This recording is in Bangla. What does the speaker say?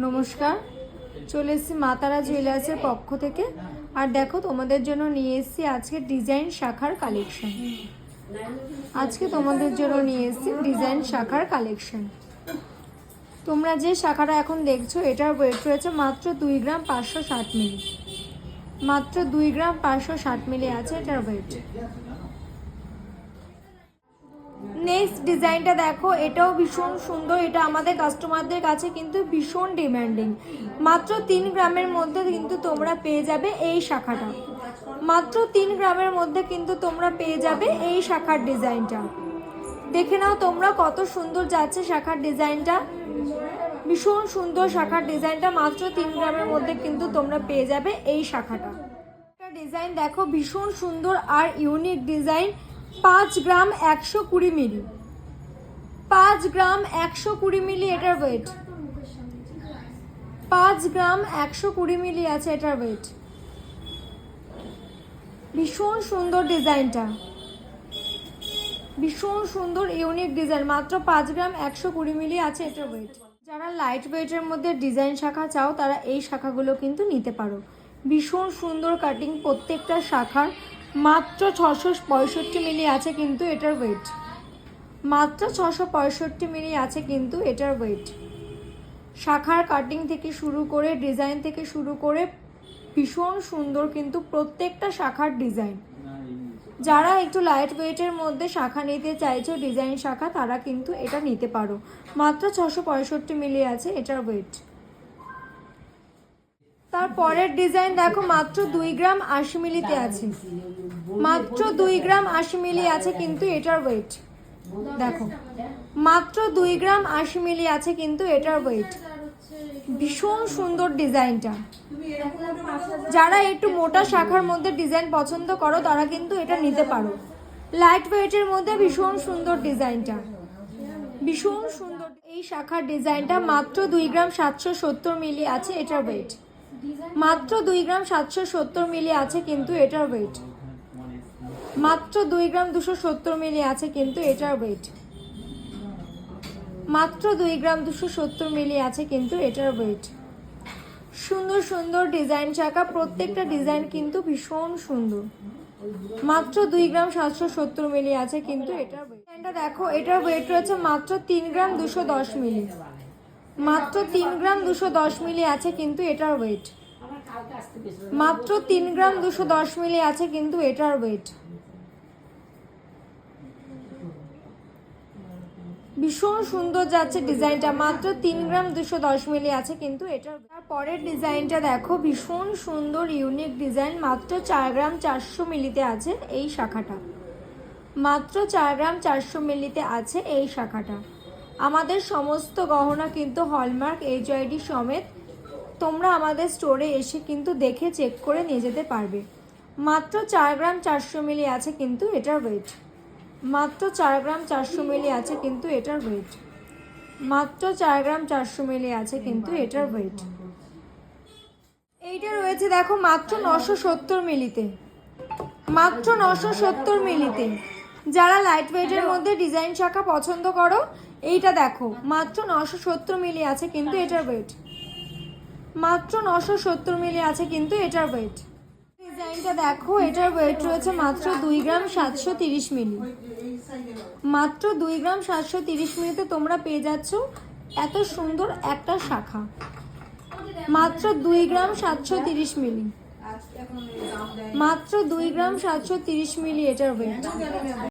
নমস্কার, চলে এসেছি মা তারা জুয়েলার্সের পক্ষ থেকে। আর দেখো, তোমাদের জন্য নিয়ে এসেছি আজকে ডিজাইন শাখার কালেকশন। তোমরা যে শাখাটা এখন দেখছো, এটার ওয়েট রয়েছে মাত্র 2 গ্রাম 560 মিলি। মাত্র 2 গ্রাম 560 মিলি আছে এটার ওয়েট। নেক্সট ডিজাইনটা দেখো, এটাও ভীষণ সুন্দর। এটা আমাদের কাস্টমারদের কাছে কিন্তু ভীষণ ডিমান্ডিং। মাত্র 3 গ্রামের মধ্যে কিন্তু তোমরা পেয়ে যাবে এই শাখাটা। মাত্র 3 গ্রামের মধ্যে কিন্তু তোমরা পেয়ে যাবে এই শাখার ডিজাইনটা। দেখে নাও তোমরা কত সুন্দর যাচ্ছে শাখার ডিজাইনটা। ভীষণ সুন্দর শাখার ডিজাইনটা। মাত্র 3 গ্রামের মধ্যে কিন্তু তোমরা পেয়ে যাবে এই শাখাটা। ডিজাইন দেখো, ভীষণ সুন্দর আর ইউনিক ডিজাইন। 5 গ্রাম 120 মিলি। 5 গ্রাম 120 মিলি এটার ওয়েট। 5 গ্রাম 120 মিলি আছে এটার ওয়েট। ভীষণ সুন্দর ডিজাইনটা, ভীষণ সুন্দর ইউনিক ডিজাইন। মাত্র 5 গ্রাম 120 মিলি আছে এটার ওয়েট। যারা লাইট ওয়েটের মধ্যে ডিজাইন শাখা চাও, তারা এই শাখাগুলো কিন্তু নিতে পারো। ভীষণ সুন্দর কাটিং প্রত্যেকটা শাখার। মাত্র 665 মিলি আছে কিন্তু এটার ওয়েট। মাত্র 665 মিলি আছে কিন্তু এটার ওয়েট। শাখার কাটিং থেকে শুরু করে, ডিজাইন থেকে শুরু করে ভীষণ সুন্দর কিন্তু প্রত্যেকটা শাখার ডিজাইন। যারা একটু লাইট ওয়েটের মধ্যে শাখা নিতে চাইছো, ডিজাইন শাখা, তারা কিন্তু এটা নিতে পারো। মাত্র 665 মিলি আছে এটার ওয়েট। তারপরের ডিজাইন দেখো, মাত্র 2 গ্রাম 80 মিলিতে আছে। মাত্র 2 গ্রাম 80 মিলি আছে কিন্তু এটার ওয়েট। দেখো, মাত্র 2 গ্রাম 80 মিলি আছে কিন্তু এটার ওয়েট। ভীষণ সুন্দর ডিজাইনটা। যারা একটু মোটা শাখার মধ্যে ডিজাইন পছন্দ করো, তারা কিন্তু এটা নিতে পারো। লাইট ওয়েটের মধ্যে ভীষণ সুন্দর ডিজাইনটা, ভীষণ সুন্দর এই শাখার ডিজাইনটা। মাত্র 2 গ্রাম 770 মিলি আছে এটার ওয়েট। মাত্র 2 গ্রাম 770 মিলি আছে কিন্তু এটার ওয়েট। মাত্র 2 গ্রাম 270 মিলি আছে কিন্তু এটার ওয়েট। মাত্র 2 গ্রাম 270 মিলি আছে কিন্তু এটার ওয়েট। সুন্দর সুন্দর ডিজাইন শাখা, প্রত্যেকটা ডিজাইন কিন্তু ভীষণ সুন্দর। মাত্র 2 গ্রাম 770 মিলি আছে কিন্তু এটার ওয়েট। ডিজাইনটা দেখো, এটার ওয়েট রয়েছে মাত্র 3 গ্রাম 210 মিলি। মাত্র 3 গ্রাম 210 মিলি আছে কিন্তু এটার ওয়েট। মাত্র 3 গ্রাম 210 মিলি আছে কিন্তু এটার ওয়েট। ভীষণ সুন্দর যাচ্ছে ডিজাইনটা। মাত্র 3 গ্রাম 210 মিলি আছে কিন্তু এটার। পরের ডিজাইনটা দেখো, ভীষণ সুন্দর ইউনিক ডিজাইন। মাত্র 4 গ্রাম 400 মিলিতে আছে এই শাখাটা। মাত্র 4 গ্রাম 400 মিলিতে আছে এই শাখাটা। আমাদের সমস্ত গহনা কিন্তু হলমার্ক HID সমেত। তোমরা আমাদের স্টোরে এসে কিন্তু দেখে চেক করে নিয়ে যেতে পারবে। মাত্র 4 গ্রাম 400 মিলি আছে কিন্তু এটার ওয়েট। মাত্র 4 গ্রাম 400 মিলি আছে কিন্তু এটার ওয়েট। মাত্র 4 গ্রাম 400 মিলি আছে কিন্তু এটার ওয়েট। এইটা রয়েছে দেখো, মাত্র 970 মিলিতে। মাত্র 970 মিলিতে। যারা লাইট ওয়েটের মধ্যে ডিজাইন শাখা পছন্দ করো, এইটা দেখো, মাত্র 970 মিলি আছে কিন্তু এটার ওয়েট। মাত্র 970 মিলি আছে কিন্তু এটার ওয়েট। ডিজাইনটা দেখো, এটার ওয়েট রয়েছে মাত্র 2 গ্রাম 730 মিলি। মাত্র 2 গ্রাম 730 মিলিতে তোমরা পেয়ে যাচ্ছ এত সুন্দর একটা শাখা। মাত্র 2 গ্রাম 730 মিলি। মাত্র 2 গ্রাম 730 মিলি এটার ওয়েট।